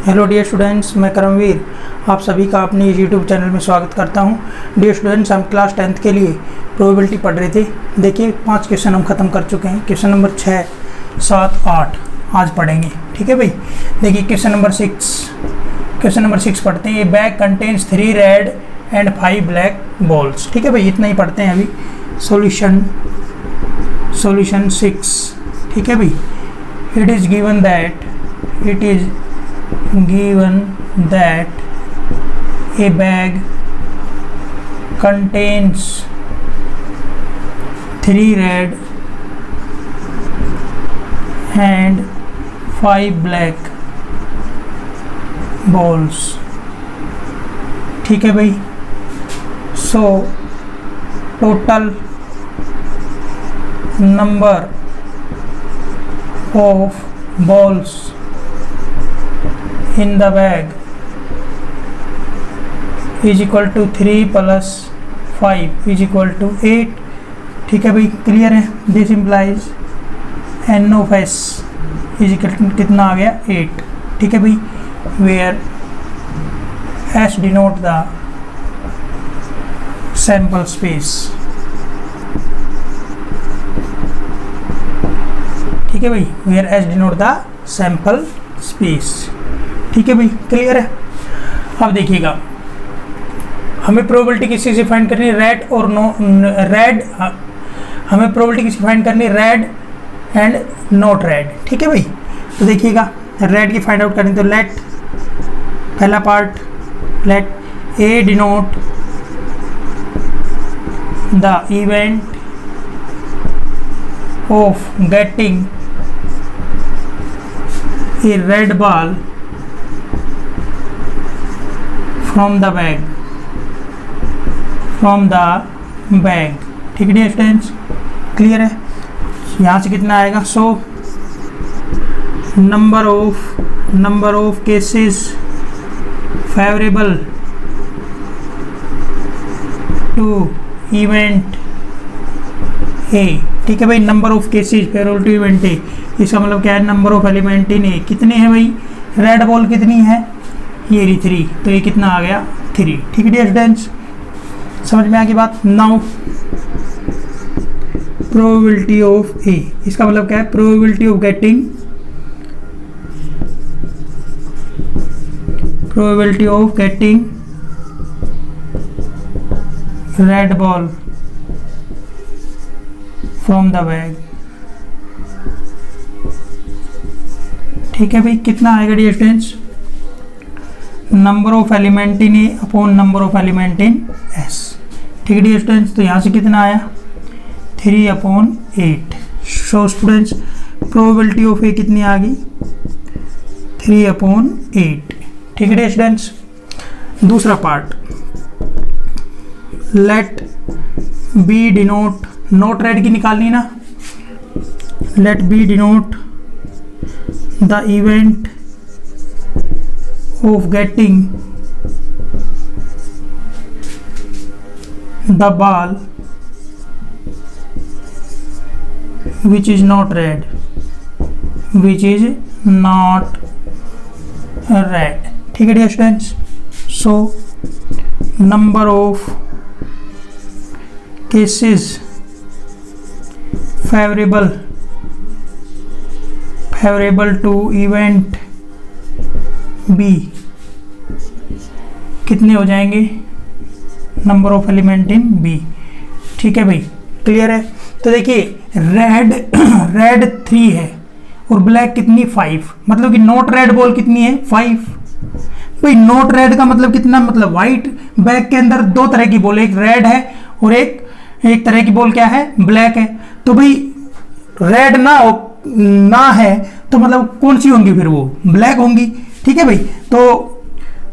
Hello dear students, मैं करमवीर आप सभी का अपने इस यूट्यूब चैनल में स्वागत करता हूं। डियर स्टूडेंट्स, हम क्लास 10th के लिए प्रोबेबिलिटी पढ़ रहे थे। देखिए 5 क्वेश्चन हम ख़त्म कर चुके हैं। क्वेश्चन नंबर 6, 7, 8 आज पढ़ेंगे। ठीक है भाई। देखिए क्वेश्चन नंबर 6 पढ़ते हैं। ये bag contains 3 red and 5 black balls. ठीक है भाई, इतना ही पढ़ते हैं अभी। सॉल्यूशन 6। ठीक है भाई। It is given that a bag contains 3 red and 5 black balls। ठीक है भाई। So total number of balls in the bag is equal to 3 plus 5 is equal to 8। ठीक है भाई, क्लियर है। This implies n of s is equal to कितना आ गया 8। ठीक है भाई, where s denote the sample space। ठीक है भाई, where s denote the sample space। ठीक है भाई, क्लियर है। अब देखिएगा, हमें प्रोबेबिलिटी किसी से फाइंड करनी है, रेड और नो रेड। हमें प्रोबेबिलिटी किसी फाइंड करनी है, रेड एंड नॉट रेड। ठीक है भाई। तो देखिएगा, रेड की फाइंड आउट करनी तो लेट पहला part, let A denote the event of getting a red ball from the bag। ठीक है स्टूडेंट्स, क्लियर है। यहाँ से कितना आएगा? So number of cases favourable to event A. ठीक है भाई, number of cases favourable to event A, इसका मतलब क्या है? Number of element in A कितने हैं भाई? रेड बॉल कितनी है? ये 3, तो ये कितना आ गया 3। ठीक है डियर स्टूडेंट्स, समझ में आ गई बात। नाउ प्रोबेबिलिटी ऑफ ए, इसका मतलब क्या है? Probability of getting red ball from the bag. ठीक है भाई, कितना आएगा dear students? Number of element in A upon number of element in S. ठीक है डियर स्टूडेंट्स, तो यहाँ से कितना आया 3/8। So students, probability of A कितनी आ गई? 3/8। ठीक है डियर स्टूडेंट्स। दूसरा part, let B denote, not red की निकालनी ना, let B denote the event of getting the ball which is not red, ठीक है dear students. So number of cases favourable to event B कितने हो जाएंगे? Number of element in B. ठीक है भाई, क्लियर है। तो देखिए, रेड 3 है और ब्लैक कितनी 5, मतलब कि नॉट रेड बॉल कितनी है 5। भाई नॉट रेड का मतलब कितना? मतलब वाइट बैग के अंदर 2 तरह की बॉल, एक रेड है और एक तरह की बॉल क्या है? ब्लैक है। तो भाई रेड ना है तो मतलब कौन सी होंगी फिर? वो ब्लैक होंगी। ठीक है भाई, तो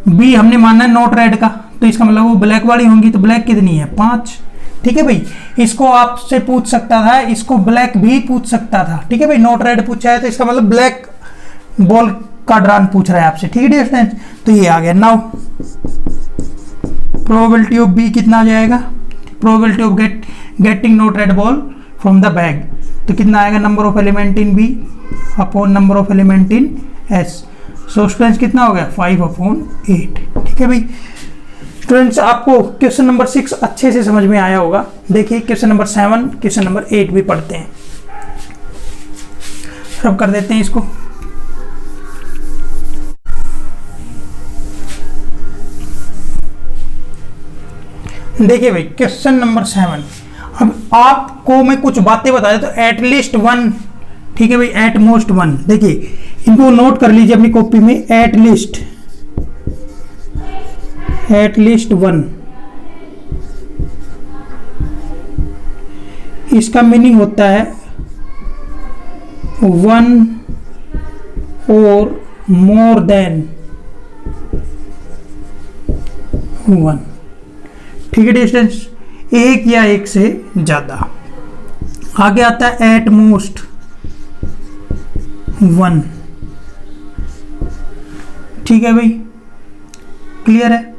बी हमने माना है नॉट रेड का, तो इसका मतलब वो ब्लैक वाली होंगी। तो ब्लैक कितनी है? 5। ठीक है भाई, इसको आपसे पूछ सकता था, इसको ब्लैक भी पूछ सकता था। ठीक है भाई, नॉट रेड पूछा है तो इसका मतलब ब्लैक बॉल का ड्रान पूछ रहा है आपसे। ठीक है डियर स्टूडेंट्स, तो ये आ गया। नाउ प्रोबेबिलिटी ऑफ बी कितना आ जाएगा? Probability of getting not red ball from the bag, तो कितना आएगा? Number of element in B upon number of element in S. So students कितना हो गया 5/8। ठीक है भाई स्टूडेंट्स, आपको क्वेश्चन नंबर 6 अच्छे से समझ में आया होगा। देखिए क्वेश्चन नंबर 7, क्वेश्चन नंबर 8 भी पढ़ते हैं। अब कर देते हैं इसको। देखिए भाई क्वेश्चन नंबर 7, अब आपको मैं कुछ बातें बता देता हूं, एटलीस्ट 1, ठीक है भाई, एट मोस्ट 1। देखिए इनको नोट कर लीजिए अपनी कॉपी में, एटलीस्ट 1। इसका मीनिंग होता है 1 और मोर देन 1। ठीक है डिस्टेंस, एक या एक से ज्यादा। आगे आता है एट मोस्ट 1। ठीक है भाई, क्लियर है।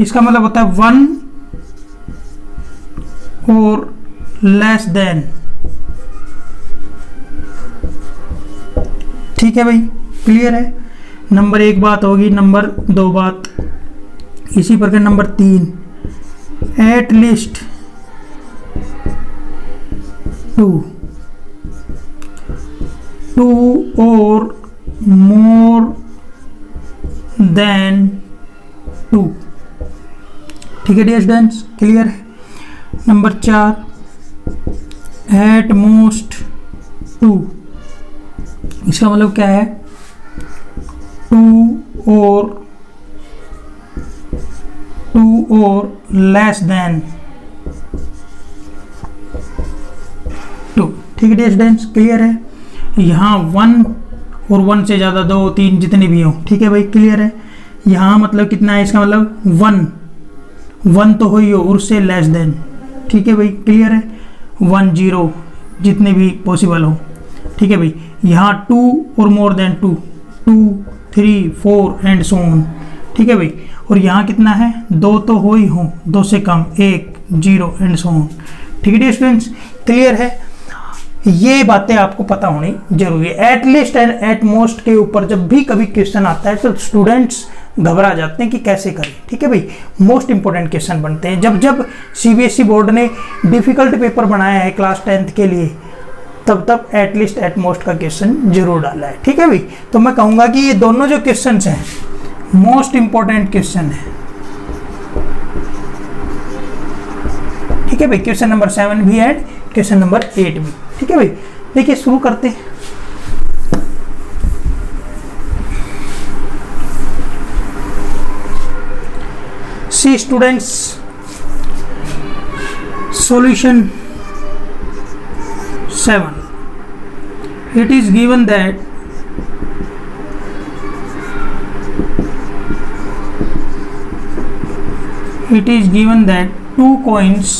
इसका मतलब होता है 1 और लेस देन। ठीक है भाई, क्लियर है। नंबर 1 बात होगी, नंबर 2 बात, इसी प्रकार नंबर 3 एट लीस्ट 2 और मोर देन 2। ठीक है डियर स्टूडेंट्स, क्लियर है। नंबर 4 एट मोस्ट 2, इसका मतलब क्या है 2 और लेस देन 2। ठीक है डियर स्टूडेंट्स, क्लियर है। यहाँ 1 और 1 से ज़्यादा 2, 3 जितने भी हो। ठीक है भाई, क्लियर है। यहाँ मतलब कितना है, इसका मतलब 1 तो हो ही हो, और उससे लेस देन। ठीक है भाई, क्लियर है। 1, 0 जितने भी पॉसिबल हो। ठीक है भाई, यहाँ 2 और more then 2, 2, 3, 4 and so on. ठीक है भाई, और यहाँ कितना है 2 तो हो ही हो, 2 से कम 1, 0 एंड सो ऑन। ठीक है स्टूडेंट्स, क्लियर है। ये बातें आपको पता होनी जरूरी है। एटलीस्ट एंड एट मोस्ट के ऊपर जब भी कभी क्वेश्चन आता है तो स्टूडेंट्स घबरा जाते हैं कि कैसे करें। ठीक है भाई, मोस्ट इंपॉर्टेंट क्वेश्चन बनते हैं। जब सीबीएसई बोर्ड ने डिफिकल्ट पेपर बनाया है क्लास 10th के लिए, तब एटलीस्ट एट मोस्ट का क्वेश्चन जरूर डाला है। ठीक है भाई, तो मैं कहूँगा कि ये दोनों जो क्वेश्चन हैं मोस्ट इंपॉर्टेंट क्वेश्चन है। ठीक है भाई, क्वेश्चन नंबर 7 भी एंड क्वेश्चन नंबर 8 भी। ठीक है भाई, देखिए शुरू करते हैं। सी students, solution 7, it is given that two coins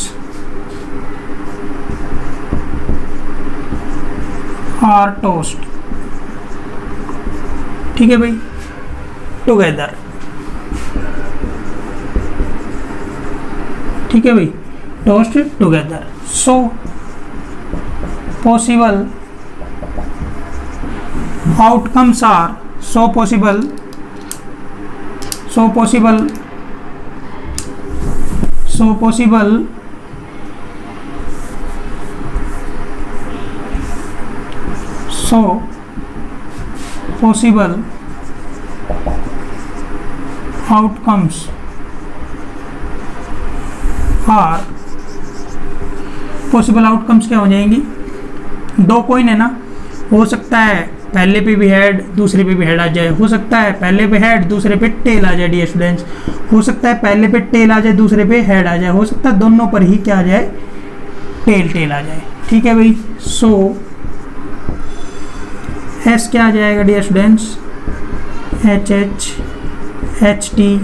are tossed। ठीक है भाई, टुगेदर। ठीक है भाई, toast together. So possible outcomes are so possible outcomes are possible outcomes क्या हो जाएंगी, 2 कॉइन है ना, हो सकता है पहले पे भी हेड दूसरे पे भी हेड आ जाए, हो सकता है पहले पे हेड दूसरे पे टेल आ जाए डियर स्टूडेंट्स, हो सकता है पहले पे टेल आ जाए दूसरे पे हेड आ जाए, हो सकता है दोनों पर ही क्या आ जाए, टेल आ जाए। ठीक है भाई, सो एस क्या आ जाएगा dear students, H H H T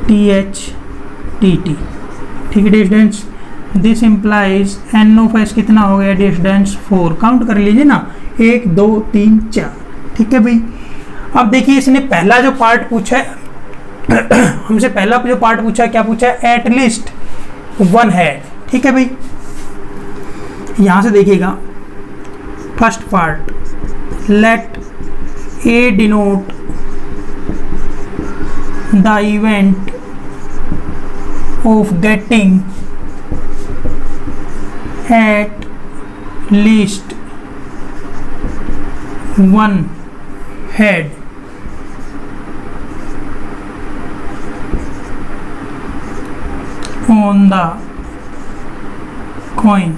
T H T T. ठीक है dear students, this implies N of S कितना हो गया डियर स्टूडेंट्स, 4। काउंट कर लीजिए ना, 1 2 3 4। ठीक है भाई, अब देखिए इसने पहला जो पार्ट पूछा है हमसे पहला जो पार्ट पूछा, क्या पूछा है, एटलीस्ट 1 हेड। ठीक है भाई, यहां से देखिएगा first part, let A denote the event of getting at least one head on the coin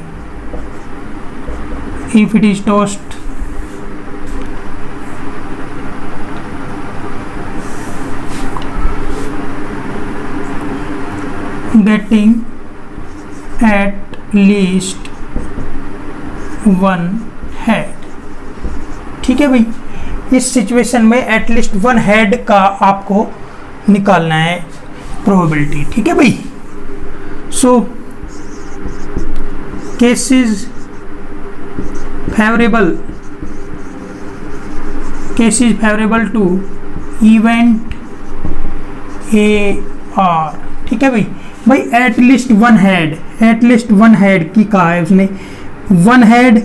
if it is tossed getting at least one head. ठीक है भाई, इस सिचुएशन में एटलीस्ट वन हेड का आपको निकालना है प्रोबेबिलिटी। ठीक है भाई, so cases favourable to event A are. ठीक है भाई, भाई एटलीस्ट वन हेड की कहा है उसने, वन हेड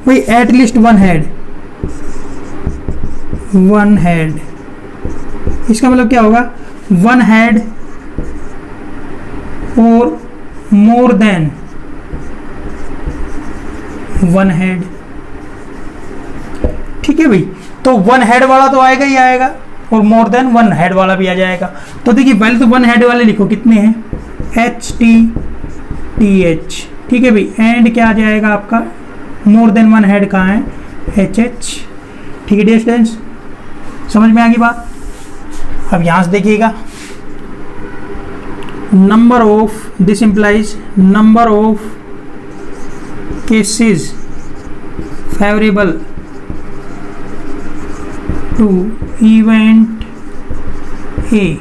भाई एटलीस्ट वन हेड, इसका मतलब क्या होगा, वन हेड और मोर देन वन हेड। ठीक है भाई, तो वन हेड वाला तो आएगा ही आएगा और मोर देन वन हेड वाला भी आ जाएगा। तो देखिए पहले तो वन हेड वाले लिखो कितने हैं, HTTH। ठीक है भाई, एंड क्या आ जाएगा आपका, मोर देन वन हेड कहाँ है, HH। ठीक है डियर स्टूडेंट्स, समझ में आ गई बात। अब यहाँ से देखिएगा, number of, this implies number of cases favourable to event A.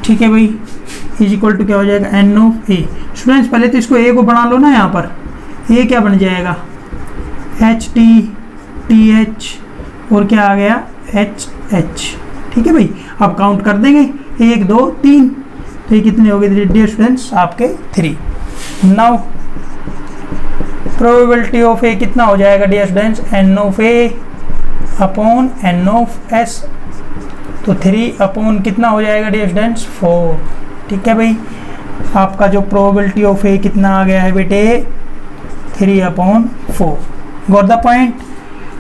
ठीक है भाई, इज इक्वल टू क्या हो जाएगा, एन ऑफ ए। स्टूडेंट्स पहले तो इसको ए को बना लो ना, यहाँ पर ए क्या बन जाएगा, HTTH और क्या आ गया, HH। ठीक है भाई, अब काउंट कर देंगे 1 2 3, तो ये कितने हो गए डियर स्टूडेंट्स आपके 3। नाउ प्रोबेबिलिटी ऑफ ए कितना हो जाएगा dear students, N of A upon N of S. तो 3 अपॉन कितना हो जाएगा डियर स्टूडेंट्स, 4। ठीक है भाई, आपका जो प्रोबेबिलिटी ऑफ ए कितना आ गया है बेटे, 3/4। Got the point.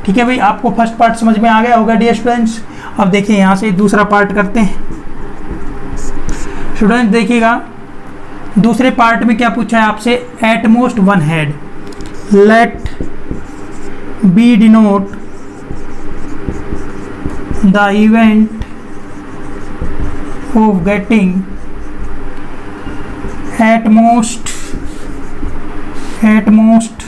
ठीक है भाई, आपको फर्स्ट पार्ट समझ में आ गया होगा डियर स्टूडेंट्स। अब देखिए यहाँ से दूसरा पार्ट करते हैं। स्टूडेंट्स देखिएगा, दूसरे पार्ट में क्या पूछा है आपसे, at most one head, let B denote the event of getting at most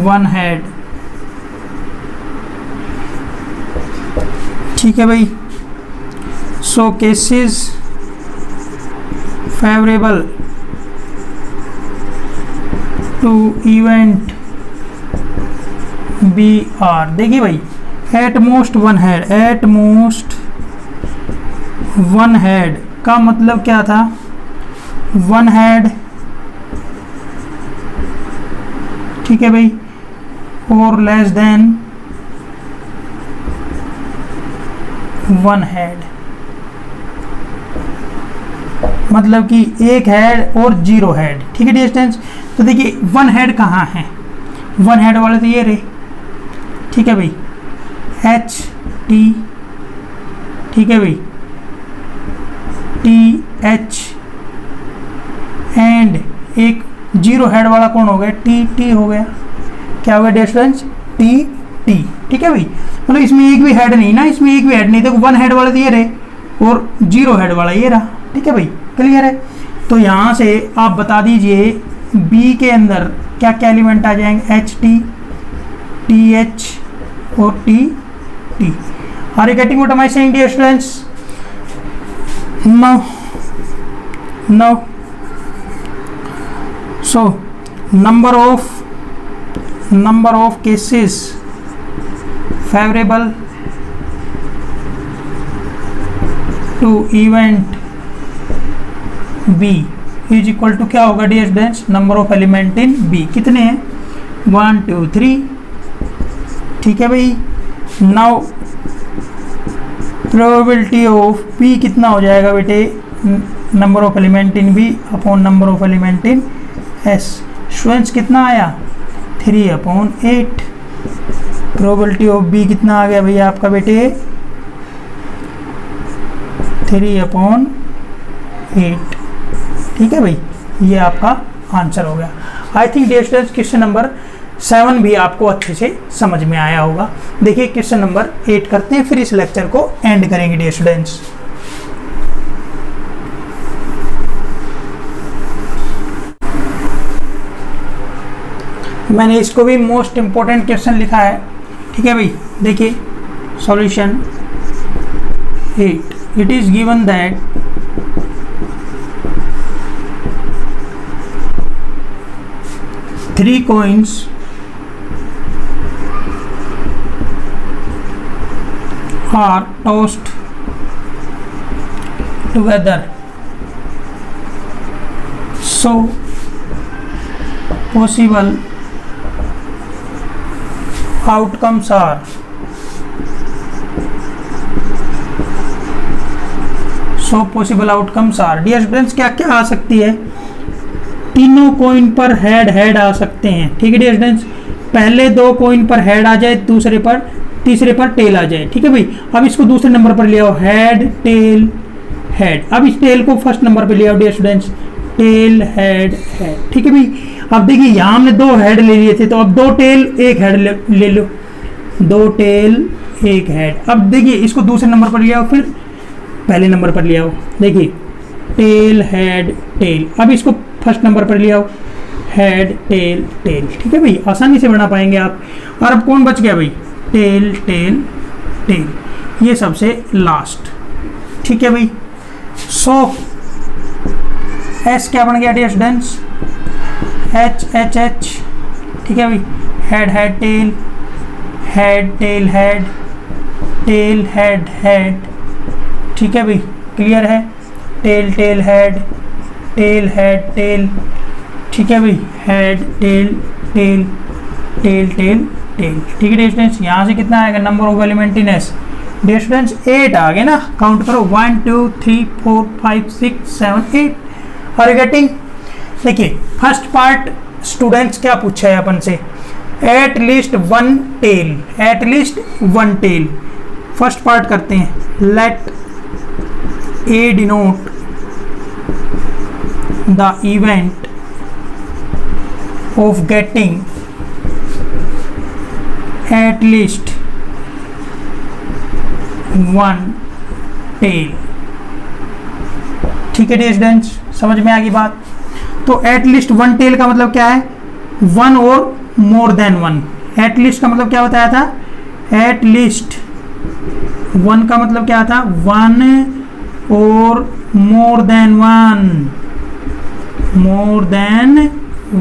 one head। ठीक है भाई, so cases favourable to event B are. देखिए भाई, एट मोस्ट वन हेड का मतलब क्या था, वन हेड। ठीक है भाई, और लेस देन वन हेड, मतलब कि एक हेड और 0 हेड। ठीक है डिस्टेंस, तो देखिए वन हेड कहाँ है, वन हेड वाले तो ये रहे। ठीक है भाई, HT। ठीक है भाई, TH एंड एक 0 हेड वाला कौन हो गया, TT हो गया। क्या हो गया डिस्टेंस, TT। ठीक है भाई, मतलब इसमें एक भी हेड नहीं ना, इसमें एक भी हेड नहीं, देखो वन हेड वाला तो ये रहे और 0 हेड वाला ये रहा। ठीक है भाई, क्लियर है। तो यहाँ से आप बता दीजिए B के अंदर क्या क्या एलिमेंट आ जाएंगे, HT, TH और TT। Are you getting what am I saying dear students? Now, so number of cases favorable to event B is equal to क्या होगा dear students, number of element in B। कितने हैं, 1 2 3। ठीक है भाई, now probability of P कितना हो जाएगा बेटे, number of element in B upon number of element in S। Students कितना आया 3/8। प्रोबेबिलिटी ऑफ B कितना आ गया भैया आपका बेटे 3/8। ठीक है भाई, ये आपका आंसर हो गया। I think dear students question number 7 भी आपको अच्छे से समझ में आया होगा। देखिए क्वेश्चन नंबर 8 करते हैं, फिर इस लेक्चर को एंड करेंगे डियर स्टूडेंट्स। मैंने इसको भी मोस्ट इंपॉर्टेंट क्वेश्चन लिखा है। ठीक है भाई, देखिए solution 8। It is given that three coins are tossed together, so possible outcomes are dear students क्या क्या आ सकती है, तीनों कॉइन पर हेड आ सकते हैं। ठीक है डियर स्टूडेंट्स, पहले 2 कॉइन पर हेड आ जाए, तीसरे पर टेल आ जाए। ठीक है भाई, अब इसको दूसरे नंबर पर ले आओ, हेड टेल हेड। अब इस टेल को फर्स्ट नंबर पर ले आओ dear students, tail head head. ठीक है भाई, अब देखिए यहाँ हमने 2 हेड ले लिए थे, तो अब 2 टेल 1 हेड ले लो, 2 टेल 1 हेड। अब देखिए इसको दूसरे नंबर पर ले आओ, फिर पहले नंबर पर ले आओ, देखिए टेल हेड टेल। अब इसको फर्स्ट नंबर पर ले आओ, हेड टेल टेल। ठीक है भाई, आसानी से बना पाएंगे आप। और अब कौन बच गया भाई, टेल टेल टेल, ये सबसे लास्ट। ठीक है भाई, सो एस क्या बन गया dear students, H H H. ठीक है भाई, head head tail, head tail head, tail head head. ठीक है भाई, क्लियर है, tail tail head, tail head tail. ठीक है भाई, head tail tail, tail tail tail. ठीक है डियर स्टूडेंट्स, यहाँ से कितना आएगा number of element in S, dear students 8 आ गए ना, काउंट करो 1 2 3 4 5 6 7 8। Are you getting? देखिए फर्स्ट पार्ट स्टूडेंट्स क्या पूछा है अपन से, at least one tail, at least one tail. First part करते हैं, let A denote the event of getting at least one tail। ठीक है डियर स्टूडेंट्स, समझ में आ गई बात। तो एट लीस्ट वन टेल का मतलब क्या है, वन और more than one. At least का मतलब क्या बताया था, एट लीस्ट। वन का मतलब क्या था, वन और more than one, more than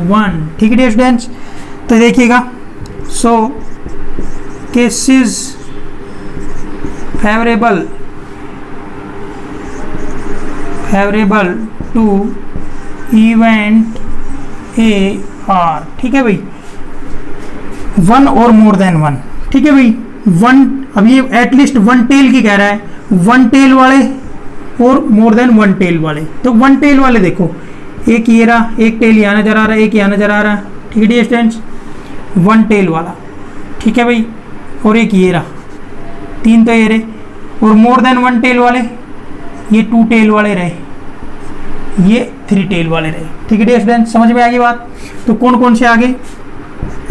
one. ठीक है डियर स्टूडेंट्स, तो देखिएगा, so cases favourable to event A are. ठीक है भाई, वन और मोर देन वन। ठीक है भाई, वन, अब ये एटलीस्ट वन टेल की कह रहा है, वन टेल वाले और मोर देन वन टेल वाले। तो वन टेल वाले देखो, एक ये रहा, एक टेल यहाँ नजर आ रहा है, एक यहाँ नजर आ रहा है। ठीक है डियर स्टूडेंट्स, वन टेल वाला। ठीक है भाई, और एक ये रहा, 3 तो ये रहे। और मोर देन वन टेल वाले, ये 2 टेल वाले रहे, ये 3 टेल वाले रहे। ठीक है डियर स्टूडेंट्स, समझ में आ गई बात। तो कौन कौन से आगे,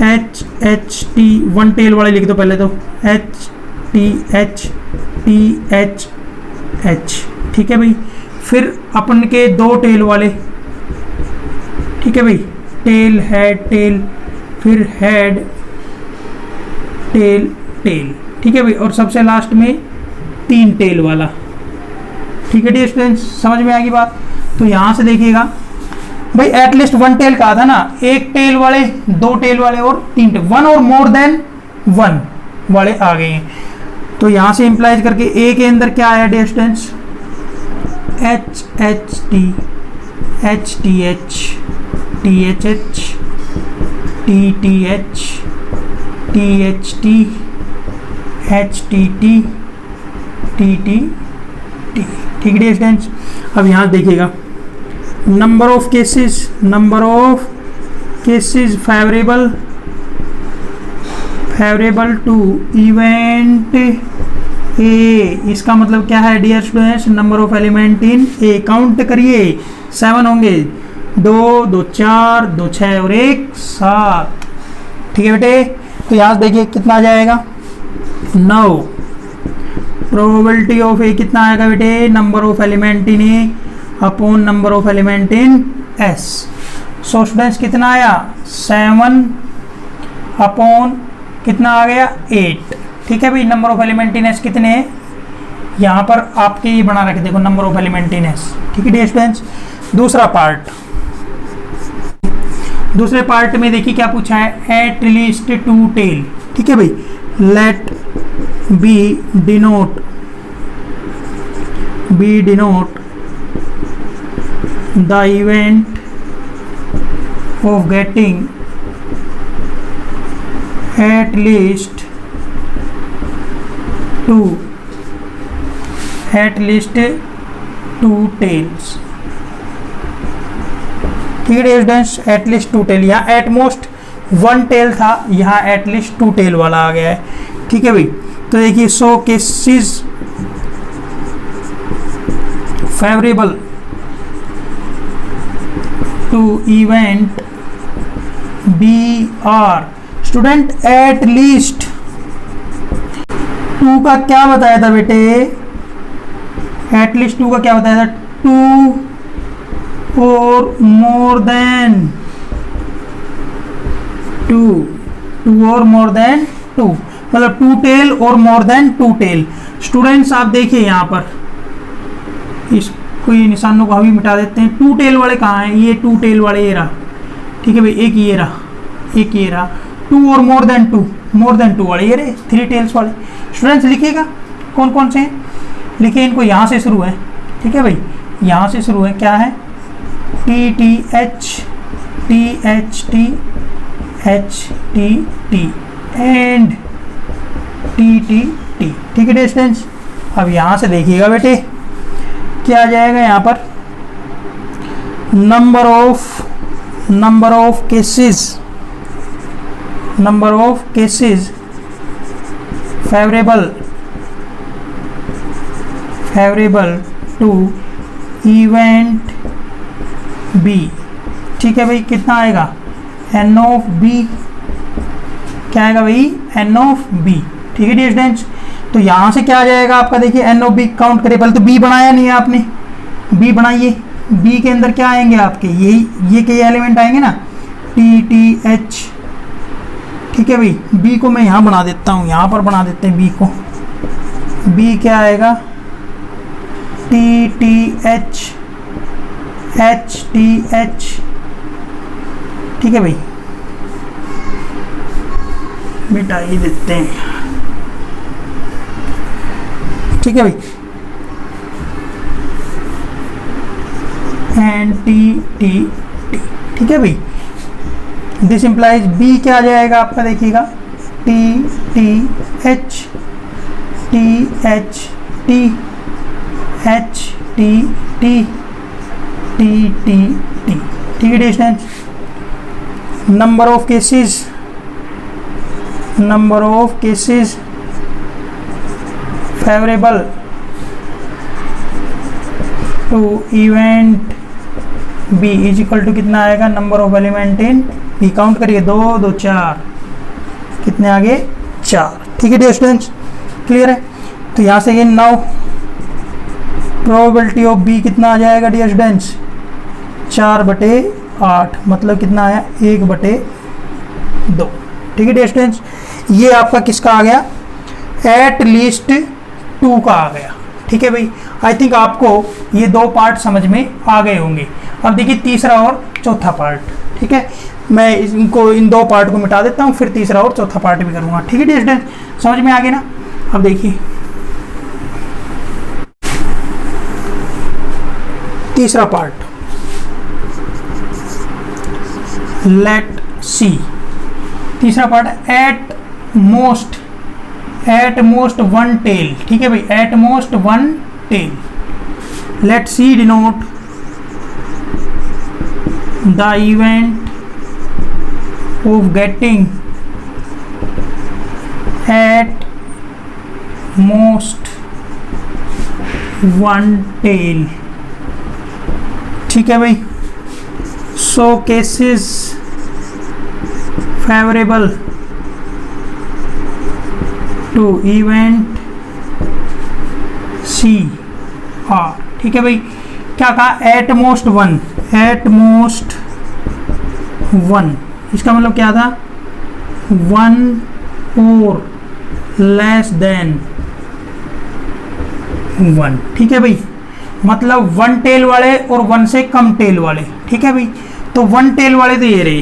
H H T, one tail वाले लिख दो पहले, तो H T H T H H. ठीक है भाई, फिर अपन के 2 टेल वाले। ठीक है भाई, टेल हेड टेल, फिर हेड टेल टेल। ठीक है भाई, और सबसे लास्ट में 3 टेल वाला। ठीक है डियर स्टूडेंट्स, समझ में आ गई बात। तो यहाँ से देखिएगा भाई, एटलीस्ट वन टेल कहा था ना, 1 टेल वाले, 2 टेल वाले और 3 टेल, वन और मोर देन वन वाले आ गए हैं। तो यहाँ से इंप्लाइज करके ए के अंदर क्या आया dear students, H H T H T H T H H T T H, T H T, H T T, T T T. ठीक है स्टूडेंट्स, अब यहाँ देखिएगा number of cases, number of cases favourable to event A. इसका मतलब क्या है dear students, number of element in A. Count करिए 7 होंगे, 2 2 4 2 6 और 1 7। ठीक है बेटे, तो यहाँ देखिए कितना आ जाएगा 9। प्रोबेबिलिटी ऑफ ए कितना आएगा बेटे, number of element in A upon number of element in S. So students कितना आया 7 अपॉन कितना आ गया 8। ठीक है भाई, number of element in S कितने हैं, यहाँ पर आपके ये बना रखे देखो number of element in S. ठीक है स्टूडेंट्स, दूसरा पार्ट, दूसरे पार्ट में देखिए क्या पूछा है, एट लीस्ट 2 टेल। ठीक है भाई, let B denote the event of getting at least 2 tails। ठीक है स्टूडेंट्स, एट लीस्ट 2 टेल, यहाँ एट मोस्ट 1 टेल था, यहाँ एट लीस्ट 2 टेल वाला आ गया है। ठीक है भाई, तो देखिए so cases favourable to event B are. Student at least 2 का क्या बताया था बेटे, एट लीस्ट 2 का क्या बताया था, 2 और मोर देन 2 और मोर देन 2, मतलब 2 टेल और मोर देन 2 टेल। स्टूडेंट्स आप देखिए यहाँ पर इसको, ये निशानों को अभी मिटा देते हैं। 2 टेल वाले कहाँ हैं, ये 2 टेल वाले ये रहा। ठीक है भाई, एक ये रहा, एक ये रहा। 2 और मोर देन 2 वाले ये रहे 3 टेल्स वाले। स्टूडेंट्स लिखिएगा कौन कौन से हैं, लिखिए इनको, यहाँ से शुरू है। ठीक है भाई, यहाँ से शुरू है, क्या है, T T H, T H T, H T T and T T T. ठीक है स्टूडेंट्स, अब यहाँ से देखिएगा बेटे क्या आ जाएगा, यहाँ पर number of cases favourable to event B. ठीक है भाई, कितना आएगा एन ऑफ बी, क्या आएगा भाई एन ऑफ बी। ठीक है स्टूडेंट्स, तो यहाँ से क्या आ जाएगा आपका, देखिए एन ऑफ बी काउंट करिए। पहले तो बी बनाया नहीं है आपने, बी बनाइए। बी के अंदर क्या आएंगे आपके, ये के एलिमेंट आएंगे ना, टी टी एच। ठीक है भाई, बी को मैं यहाँ बना देता हूँ, यहाँ पर बना देते हैं बी को। बी क्या आएगा, T T H, H T H. ठीक है भाई, मिटा ही देते हैं। ठीक है भाई, एंड टी टी टी। ठीक है भाई, दिस इंप्लाइज बी क्या आ जाएगा आपका, देखिएगा T T H, T H T, H T T, T T T. ठीक है distance, number of cases favourable to event B is equal to कितना आएगा, number of element in B. Count करिए 2 2 4, कितने आगे 4। ठीक है डियर स्टूडेंट्स, क्लियर है। तो यहाँ से नाउ प्रोबेबिलिटी ऑफ बी कितना आ जाएगा डियर स्टूडेंट्स, 4/8, मतलब कितना आया 1/2। ठीक है डियर स्टूडेंट्स, ये आपका किसका आ गया, एट लीस्ट 2 का आ गया। ठीक है भाई, आई थिंक आपको ये 2 पार्ट समझ में आ गए होंगे। अब देखिए तीसरा और चौथा पार्ट। ठीक है, मैं इनको इन 2 पार्ट को मिटा देता हूँ, फिर तीसरा और चौथा पार्ट भी करूँगा। ठीक है डियर स्टूडेंट्स, समझ में आ गया ना। अब देखिए तीसरा पार्ट, लेट सी। तीसरा part at most one tail, ठीक है भाई, at most one tail. Let C denote the event of getting at most one tail, ठीक है भाई। So cases favourable to event C are, ठीक है भाई। क्या कहा, at most one, at most one, इसका मतलब क्या था, वन और लेस देन वन, ठीक है भाई। मतलब वन टेल वाले और वन से कम टेल वाले, ठीक है भाई। तो वन टेल वाले तो ये रहे,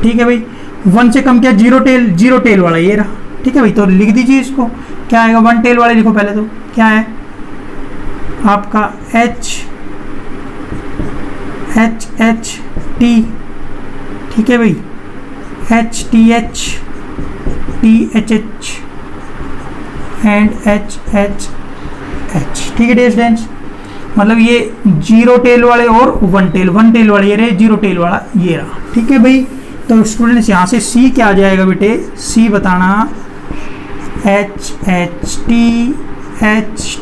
ठीक है भाई। वन से कम क्या, जीरो टेल वाला ये रहा, ठीक है भाई। तो लिख दीजिए इसको, क्या आएगा, वन टेल वाले लिखो पहले, तो क्या है आपका एच टी, ठीक है भाई, H T H and H, ठीक है डियर स्टूडेंट्स। मतलब ये जीरो टेल वाले और वन टेल वाले ये रहे, जीरो टेल वाला ये रहा, ठीक है भाई। तो स्टूडेंट्स यहाँ से सी क्या आ जाएगा बेटे, सी बताना एच टी एच,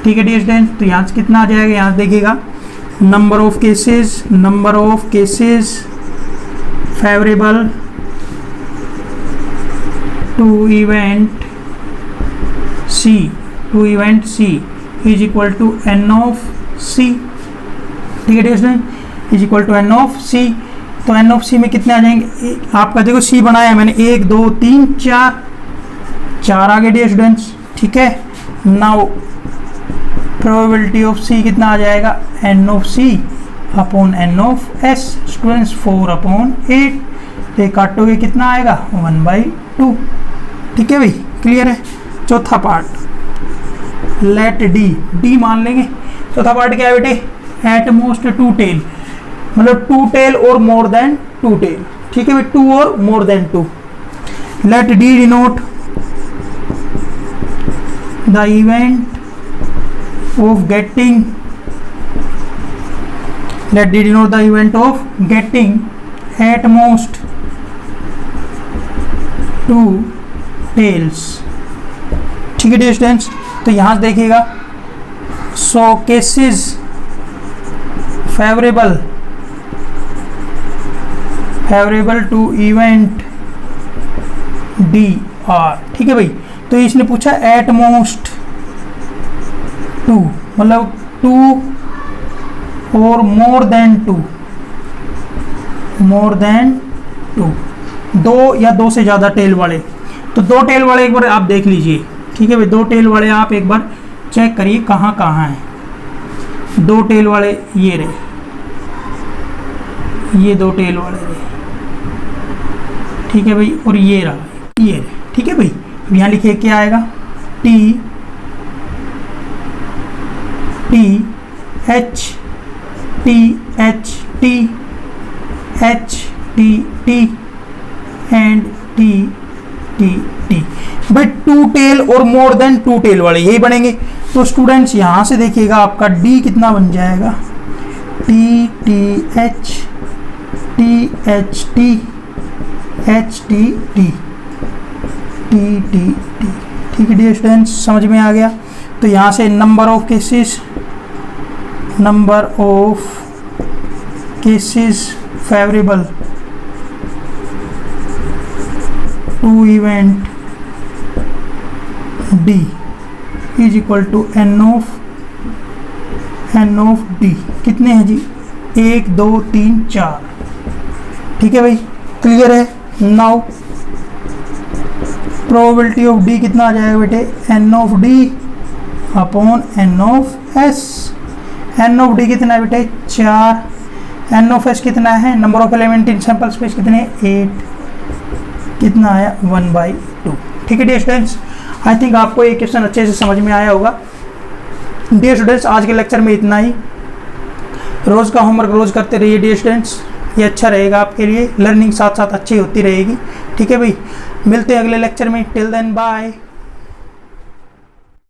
ठीक है डियर स्टूडेंट्स। तो यहाँ से कितना आ जाएगा, यहाँ से देखिएगा number of cases favourable to event C is equal to n of C, ठीक है dear student, is equal to n of C. तो एन ऑफ सी में कितने आ जाएंगे, आपका देखो सी बनाया है मैंने, 1 2 3 4 आ गए डियर स्टूडेंट्स, ठीक है। नाउ प्रोबेबिलिटी ऑफ सी कितना आ जाएगा, n of C upon N of S, students 4/8, तो काटोगे कितना आएगा 1/2, ठीक है भाई, क्लियर है। चौथा पार्ट लेट डी मान लेंगे। चौथा पार्ट क्या है बेटे, एट मोस्ट टू टेल, मतलब टू टेल और मोर देन टू टेल, ठीक है भाई, टू और more than two. Let D denote the event of getting, let D denote the event of getting at most two tails, ठीक है dear students. तो यहाँ देखिएगा, so cases favourable to event D are, ठीक है भाई। तो इसने पूछा एट मोस्ट टू, मतलब टू और मोर देन टू, दो या दो से ज़्यादा टेल वाले। तो दो टेल वाले एक बार आप देख लीजिए, ठीक है भाई, दो टेल वाले आप एक बार चेक करिए कहाँ हैं। दो टेल वाले ये रहे, ये दो टेल वाले रहे, ठीक है भाई, और ये रहा, ये रहे, ठीक है भाई। यहाँ लिखिए क्या आएगा, T H T and T, but two tail और मोर देन टू टेल वाले यही बनेंगे। तो स्टूडेंट्स यहाँ से देखिएगा आपका डी कितना बन जाएगा, टी एच टी, ठीक है डियर स्टूडेंट्स, समझ में आ गया। तो यहाँ से number of cases favourable to event D is equal to n of D, कितने हैं जी, 1 2 3 4, ठीक है भाई, क्लियर है। नाउ प्रोबेबिलिटी ऑफ डी कितना आ जाएगा बेटे, n of D upon N of S. N of D कितना है बेटे 4, एन ऑफ एस कितना है, number of element in sample space कितने 8, कितना आया 1/2, ठीक है डियर स्टूडेंट्स। आई थिंक आपको ये क्वेश्चन अच्छे से समझ में आया होगा। डियर स्टूडेंट्स, आज के लेक्चर में इतना ही। रोज़ का होमवर्क रोज़ करते रहिए डियर स्टूडेंट्स, ये अच्छा रहेगा आपके लिए, लर्निंग साथ साथ अच्छी होती रहेगी। ठीक है भाई, मिलते हैं अगले लेक्चर में। Till then bye.